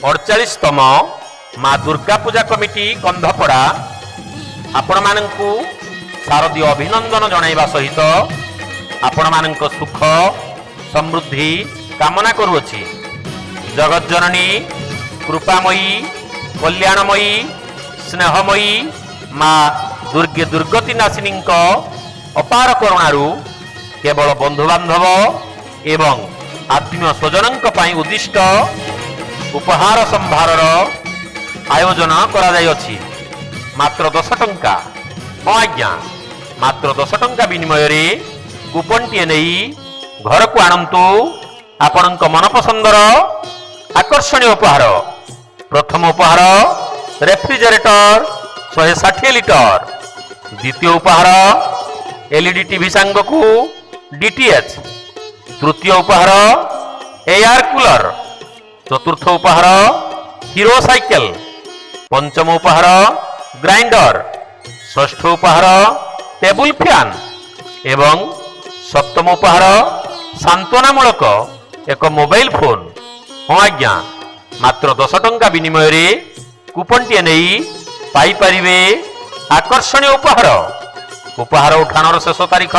48तम माँ दुर्गा पूजा कमिटी कंधपड़ा आपण मानंकु शारदीय अभिनंदन जणाइबा सहित आपण मानंक सुख समृद्धि कामना करुअछि। जगत जननी कृपामयी कल्याणमयी स्नेहमयी माँ दुर्गे दुर्गति नाशिनी अपार करुणारु केवल बंधुबांधव एवं आत्मीय स्वजनों उद्दिष्ट उपहार संभार आयोजन करा जायछि। मात्र 10 टंका। हाँ आज्ञा, मात्र 10 टंका विनिमय रे कूपन टी नहीं घर को आणंतु आपणक मनपसंदर आकर्षणीय उपहार। प्रथम उपहार रेफ्रिजरेटर 160 लिटर। द्वितीय उपहार एलईडी टीवी सांग को डीटीएच। तृतीय उपहार एयर कूलर। चतुर्थ उपहार हीरो साइकेल। पंचम उपहार ग्राइंडर। षष्ठ उपहार टेबुल फैन एवं सप्तम उपहार सांत्वनामूलक एक मोबाइल फोन। हाँ आज्ञा, मात्र 10 टंका विनिमय रे कूपन टी नहीं पाई परिवे आकर्षणीय उपहार। उपहार उठाणर शेष तारीख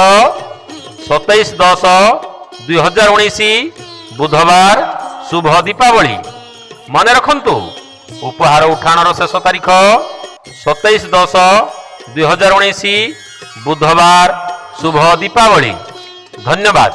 27/10/2019 बुधवार शुभ दीपावली। मन रखंतु, उपहार उठाणर शेष तारीख 27/10/2019 बुधवार शुभ दीपावली। धन्यवाद।